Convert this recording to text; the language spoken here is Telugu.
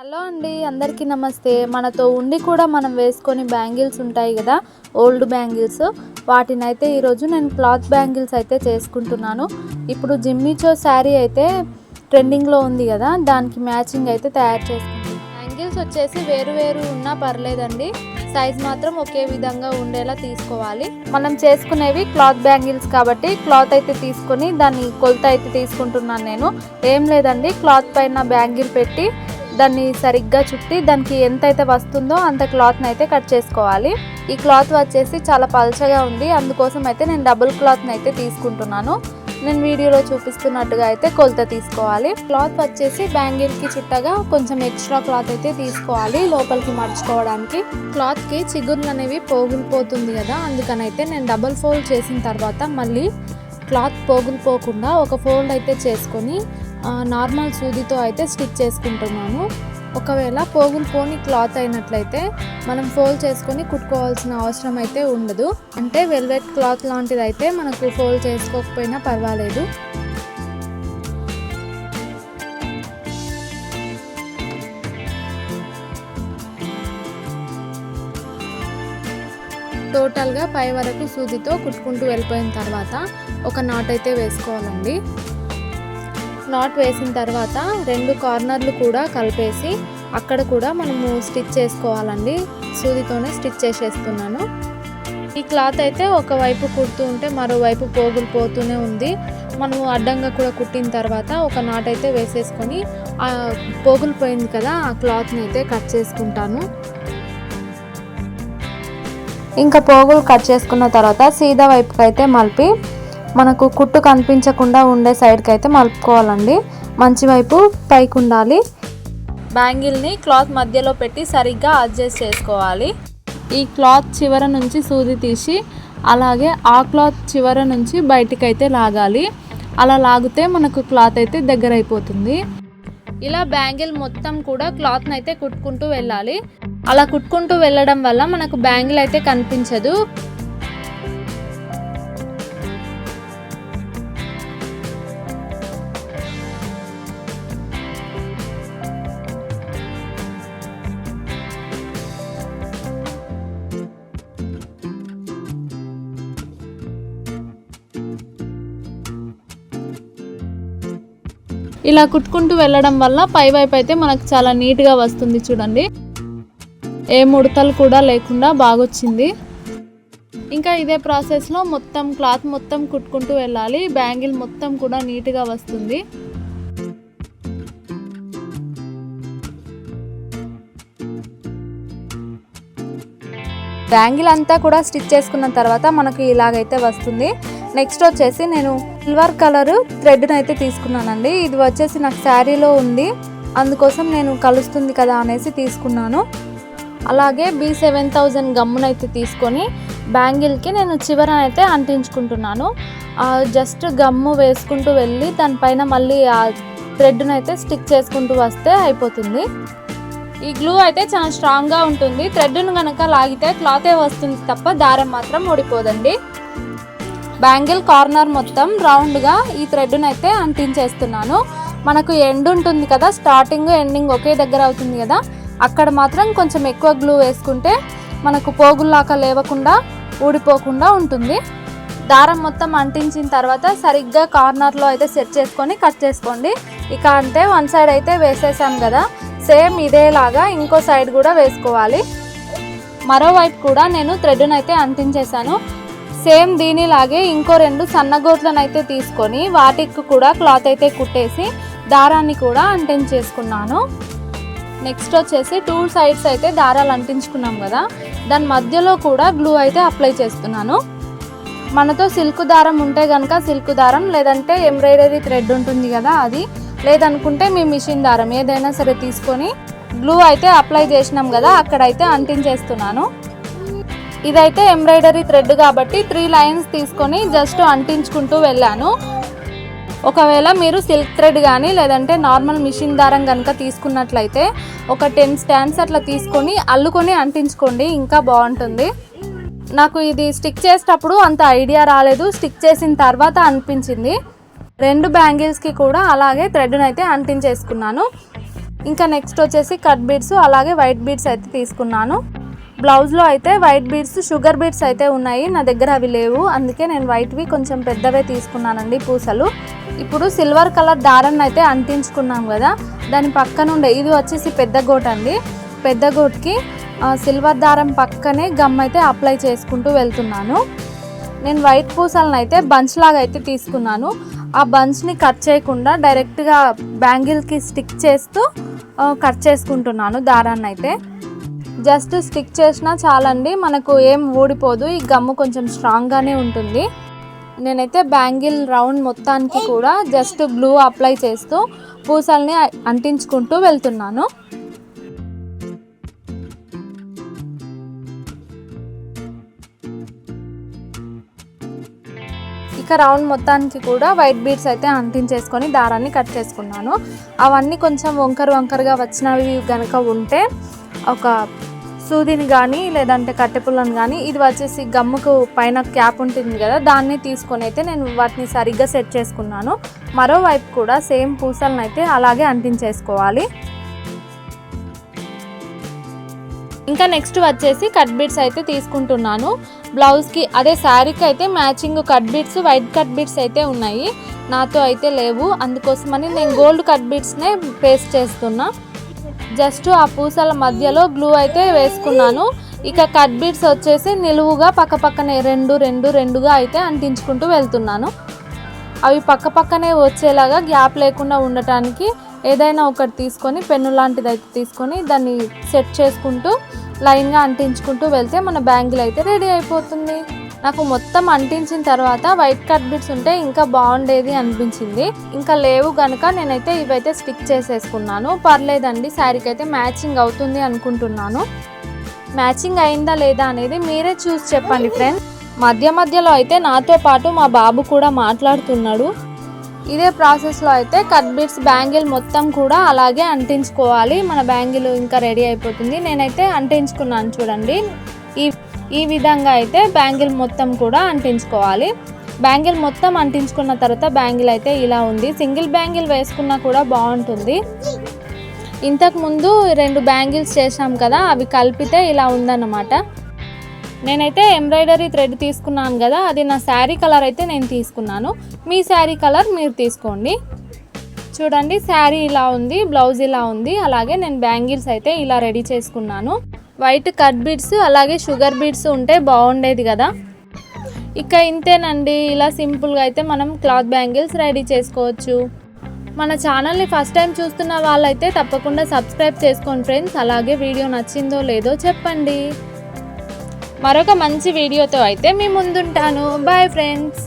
హలో అండి, అందరికీ నమస్తే. మనతో ఉండి కూడా మనం వేసుకొని బ్యాంగిల్స్ ఉంటాయి కదా, ఓల్డ్ బ్యాంగిల్స్. వాటినైతే ఈరోజు నేను క్లాత్ బ్యాంగిల్స్ అయితే చేసుకుంటున్నాను. ఇప్పుడు జిమ్మిచో శారీ అయితే ట్రెండింగ్లో ఉంది కదా, దానికి మ్యాచింగ్ అయితే తయారు చేసుకుంటున్నాను. బ్యాంగిల్స్ వచ్చేసి వేరు ఉన్నా పర్లేదండి, సైజ్ మాత్రం ఒకే విధంగా ఉండేలా తీసుకోవాలి. మనం చేసుకునేవి క్లాత్ బ్యాంగిల్స్ కాబట్టి క్లాత్ అయితే తీసుకొని దాన్ని కొలత అయితే తీసుకుంటున్నాను నేను. ఏం లేదండి, క్లాత్ పైన బ్యాంగిల్ పెట్టి దాన్ని సరిగ్గా చుట్టి దానికి ఎంతైతే వస్తుందో అంత క్లాత్ని అయితే కట్ చేసుకోవాలి. ఈ క్లాత్ వచ్చేసి చాలా పల్చగా ఉంది, అందుకోసం అయితే నేను డబుల్ క్లాత్ని అయితే తీసుకుంటున్నాను. నేను వీడియోలో చూపిస్తున్నట్టుగా అయితే కొలత తీసుకోవాలి. క్లాత్ వచ్చేసి బ్యాంగిల్కి చుట్టగా కొంచెం ఎక్స్ట్రా క్లాత్ అయితే తీసుకోవాలి లోపలికి మడుచుకోవడానికి. క్లాత్కి చిగుర్లు అనేవి పోగులిపోతుంది కదా, అందుకనైతే నేను డబుల్ ఫోల్డ్ చేసిన తర్వాత మళ్ళీ క్లాత్ పోగులిపోకుండా ఒక ఫోల్డ్ అయితే చేసుకొని నార్మల్ సూదితో అయితే స్టిచ్ చేసుకుంటున్నాను. ఒకవేళ పోగులు పోని క్లాత్ అయినట్లయితే మనం ఫోల్డ్ చేసుకొని కుట్టుకోవాల్సిన అవసరం అయితే ఉండదు. అంటే వెల్వెట్ క్లాత్ లాంటిది అయితే మనకు ఫోల్డ్ చేసుకోకపోయినా పర్వాలేదు. టోటల్గా పై వరకు సూదితో కుట్టుకుంటూ వెళ్ళిపోయిన తర్వాత ఒక నాట్ అయితే వేసుకోవాలండి. నాట్ వేసిన తర్వాత రెండు కార్నర్లు కూడా కలిపేసి అక్కడ కూడా మనము స్టిచ్ చేసుకోవాలండి. సూదితోనే స్టిచ్ చేసేస్తున్నాను. ఈ క్లాత్ అయితే ఒకవైపు కుడుతూ ఉంటే మరోవైపు పోగులు పోతూనే ఉంది. మనము అడ్డంగా కూడా కుట్టిన తర్వాత ఒక నాట్ అయితే వేసేసుకొని ఆ పోగులు పోయింది కదా, ఆ క్లాత్ని అయితే కట్ చేసుకుంటాను. ఇంకా పోగులు కట్ చేసుకున్న తర్వాత సీదా వైపుకి అయితే మలిపి మనకు కుట్టు కనిపించకుండా ఉండే సైడ్కి అయితే మలుపుకోవాలండి. మంచి వైపు పైకి ఉండాలి. బ్యాంగిల్ని క్లాత్ మధ్యలో పెట్టి సరిగ్గా అడ్జస్ట్ చేసుకోవాలి. ఈ క్లాత్ చివర నుంచి సూది తీసి అలాగే ఆ క్లాత్ చివర నుంచి బయటికి అయితే లాగాలి. అలా లాగితే మనకు క్లాత్ అయితే దగ్గర అయిపోతుంది. ఇలా బ్యాంగిల్ మొత్తం కూడా క్లాత్ని అయితే కుట్టుకుంటూ వెళ్ళాలి. అలా కుట్టుకుంటూ వెళ్ళడం వల్ల మనకు బ్యాంగిల్ అయితే కనిపించదు. ఇలా కుట్టుకుంటూ వెళ్ళడం వల్ల పై వైపు అయితే మనకు చాలా నీట్గా వస్తుంది. చూడండి, ఏ ముడతలు కూడా లేకుండా బాగొచ్చింది. ఇంకా ఇదే ప్రాసెస్లో మొత్తం క్లాత్ మొత్తం కుట్టుకుంటూ వెళ్ళాలి. బ్యాంగిల్ మొత్తం కూడా నీట్గా వస్తుంది. బ్యాంగిల్ అంతా కూడా స్టిచ్ చేసుకున్న తర్వాత మనకు ఇలాగైతే వస్తుంది. నెక్స్ట్ వచ్చేసి నేను సిల్వర్ కలర్ థ్రెడ్ని అయితే తీసుకున్నానండి. ఇది వచ్చేసి నాకు శారీలో ఉంది, అందుకోసం నేను కలుస్తుంది కదా అనేసి తీసుకున్నాను. అలాగే B7000 గమ్మునైతే తీసుకొని బ్యాంగిల్కి నేను చివరనైతే అంటించుకుంటున్నాను. జస్ట్ గమ్ము వేసుకుంటూ వెళ్ళి దానిపైన మళ్ళీ ఆ థ్రెడ్ని అయితే స్టిక్ చేసుకుంటూ వస్తే అయిపోతుంది. ఈ గ్లూ అయితే చాలా స్ట్రాంగ్గా ఉంటుంది. థ్రెడ్ను కనుక లాగితే క్లాతే వస్తుంది తప్ప దారం మాత్రం ఊడిపోదండి. బ్యాంగిల్ కార్నర్ మొత్తం రౌండ్గా ఈ థ్రెడ్ను అయితే అంటించేస్తున్నాను. మనకు ఎండ్ ఉంటుంది కదా, స్టార్టింగ్ ఎండింగ్ ఒకే దగ్గర అవుతుంది కదా, అక్కడ మాత్రం కొంచెం ఎక్కువ గ్లూ వేసుకుంటే మనకు పోగుల్లాగా లేవకుండా ఊడిపోకుండా ఉంటుంది. దారం మొత్తం అంటించిన తర్వాత సరిగ్గా కార్నర్లో అయితే సెట్ చేసుకొని కట్ చేసుకోండి. ఇక అంటే వన్ సైడ్ అయితే వేసేసాం కదా, సేమ్ ఇదేలాగా ఇంకో సైడ్ కూడా వేసుకోవాలి. మరోవైపు కూడా నేను థ్రెడ్ను అయితే అంటించేసాను. సేమ్ దీనిలాగే ఇంకో రెండు సన్నగోట్లను అయితే తీసుకొని వాటికి కూడా క్లాత్ అయితే కుట్టేసి దారాన్ని కూడా అంటించేసుకున్నాను. నెక్స్ట్ వచ్చేసి 2 సైడ్స్ అయితే దారాలు అంటించుకున్నాం కదా, దాని మధ్యలో కూడా గ్లూ అయితే అప్లై చేస్తున్నాను. మనతో సిల్క్ దారం ఉంటే కనుక సిల్క్ దారం, లేదంటే ఎంబ్రాయిడరీ థ్రెడ్ ఉంటుంది కదా అది, లేదనుకుంటే మీ మిషన్ దారం ఏదైనా సరే తీసుకొని గ్లూ అయితే అప్లై చేసినాం కదా, అక్కడైతే అంటించేస్తున్నాను. ఇదైతే ఎంబ్రాయిడరీ థ్రెడ్ కాబట్టి 3 లైన్స్ తీసుకొని జస్ట్ అంటించుకుంటూ వెళ్ళాను. ఒకవేళ మీరు సిల్క్ థ్రెడ్ కానీ లేదంటే నార్మల్ మిషన్ దారం కనుక తీసుకున్నట్లయితే ఒక 10 స్టాండ్స్ అట్లా తీసుకొని అల్లుకొని అంటించుకోండి, ఇంకా బాగుంటుంది. నాకు ఇది స్టిక్ చేసేటప్పుడు అంత ఐడియా రాలేదు, స్టిక్ చేసిన తర్వాత అనిపించింది. 2 బ్యాంగిల్స్కి కూడా అలాగే థ్రెడ్ను అయితే అంటించేసుకున్నాను. ఇంకా నెక్స్ట్ వచ్చేసి కట్ బీడ్స్ అలాగే వైట్ బీడ్స్ అయితే తీసుకున్నాను. బ్లౌజ్లో అయితే వైట్ బీడ్స్ షుగర్ బీడ్స్ అయితే ఉన్నాయి, నా దగ్గర అవి లేవు, అందుకే నేను వైట్వి కొంచెం పెద్దవే తీసుకున్నానండి పూసలు. ఇప్పుడు సిల్వర్ కలర్ దారాన్ని అయితే అంటించుకున్నాం కదా, దాని పక్కన ఉండే ఇది వచ్చేసి పెద్ద గోట్ అండి. పెద్ద గోట్కి సిల్వర్ దారం పక్కనే గమ్ అయితే అప్లై చేసుకుంటూ వెళ్తున్నాను. నేను వైట్ పూసలను అయితే బంచ్ లాగా అయితే తీసుకున్నాను. ఆ బంచ్ని కట్ చేయకుండా డైరెక్ట్గా బ్యాంగిల్కి స్టిక్ చేస్తూ కట్ చేసుకుంటున్నాను దారాన్ని అయితే. జస్ట్ స్టిక్ చేసినా చాలండి, మనకు ఏం ఊడిపోదు, ఈ గమ్ము కొంచెం స్ట్రాంగ్గానే ఉంటుంది. నేనైతే బ్యాంగిల్ రౌండ్ మొత్తానికి కూడా జస్ట్ గ్లూ అప్లై చేస్తూ పూసల్ని అంటించుకుంటూ వెళ్తున్నాను. ఇక రౌండ్ మొత్తానికి కూడా వైట్ బీడ్స్ అయితే అంటించేసుకొని దారాన్ని కట్ చేసుకున్నాను. అవన్నీ కొంచెం వంకరగా వచ్చినవి కనుక ఉంటే ఒక సూదిని కానీ లేదంటే కట్టెపుల్లను కానీ, ఇది వచ్చేసి గమ్ముకు పైన క్యాప్ ఉంటుంది కదా, దాన్ని తీసుకొని అయితే నేను వాటిని సరిగ్గా సెట్ చేసుకున్నాను. మరోవైపు కూడా సేమ్ పూసలను అయితే అలాగే అంటించేసుకోవాలి. ఇంకా నెక్స్ట్ వచ్చేసి కట్ బీడ్స్ అయితే తీసుకుంటున్నాను. బ్లౌజ్కి అదే శారీకి అయితే matching cut beads white cut beads అయితే ఉన్నాయి, నాతో అయితే లేవు, అందుకోసమని నేను గోల్డ్ కట్ బీడ్స్నే పేస్ట్ చేస్తున్నా. జస్ట్ ఆ పూసల మధ్యలో గ్లూ అయితే వేసుకున్నాను. ఇక కట్ బీడ్స్ వచ్చేసి నిలువుగా పక్కపక్కనే రెండుగా అయితే అంటించుకుంటూ వెళ్తున్నాను. అవి పక్కపక్కనే వచ్చేలాగా గ్యాప్ లేకుండా ఉండటానికి ఏదైనా ఒకటి తీసుకొని పెన్ను లాంటిది అయితే తీసుకొని దాన్ని సెట్ చేసుకుంటూ లైన్గా అంటించుకుంటూ వెళ్తే మన బ్యాంగిల్ అయితే రెడీ అయిపోతుంది. నాకు మొత్తం అంటించిన తర్వాత వైట్ కట్ బీడ్స్ ఉంటే ఇంకా బాగుండేది అనిపించింది. ఇంకా లేవు కనుక నేనైతే ఇవైతే స్టిక్ చేసేసుకున్నాను. పర్లేదండి, శారీకి అయితే మ్యాచింగ్ అవుతుంది అనుకుంటున్నాను. మ్యాచింగ్ అయిందా లేదా అనేది మీరే చూసి చెప్పండి ఫ్రెండ్స్. మధ్యలో అయితే నాతో పాటు మా బాబు కూడా మాట్లాడుతున్నాడు. ఇదే ప్రాసెస్లో అయితే కట్ బీడ్స్ బ్యాంగిల్ మొత్తం కూడా అలాగే అంటించుకోవాలి. మన బ్యాంగిల్ ఇంకా రెడీ అయిపోతుంది. నేనైతే అంటించుకున్నాను చూడండి, ఈ విధంగా అయితే బ్యాంగిల్ మొత్తం కూడా అంటించుకోవాలి. బ్యాంగిల్ మొత్తం అంటించుకున్న తర్వాత బ్యాంగిల్ అయితే ఇలా ఉంది. సింగిల్ బ్యాంగిల్ వేసుకున్నా కూడా బాగుంటుంది. ఇంతకు ముందు 2 బ్యాంగిల్స్ చేసాం కదా, అవి కలిపితే ఇలా ఉందన్నమాట. నేనైతే ఎంబ్రాయిడరీ థ్రెడ్ తీసుకున్నాను కదా, అది నా శారీ కలర్ అయితే నేను తీసుకున్నాను. మీ శారీ కలర్ మీరు తీసుకోండి. చూడండి, శారీ ఇలా ఉంది, బ్లౌజ్ ఇలా ఉంది, అలాగే నేను బ్యాంగిల్స్ అయితే ఇలా రెడీ చేసుకున్నాను. వైట్ కట్ బీడ్స్ అలాగే షుగర్ బీడ్స్ ఉంటే బాగుండేది కదా. ఇక ఇంతేనండి, ఇలా సింపుల్గా అయితే మనం క్లాత్ బ్యాంగిల్స్ రెడీ చేసుకోవచ్చు. మన ఛానల్ని ఫస్ట్ టైం చూస్తున్న వాళ్ళైతే తప్పకుండా సబ్స్క్రైబ్ చేసుకోండి ఫ్రెండ్స్. అలాగే వీడియో నచ్చిందో లేదో చెప్పండి. మరొక మంచి వీడియోతో అయితే మీ ముందుంటాను. Bye friends.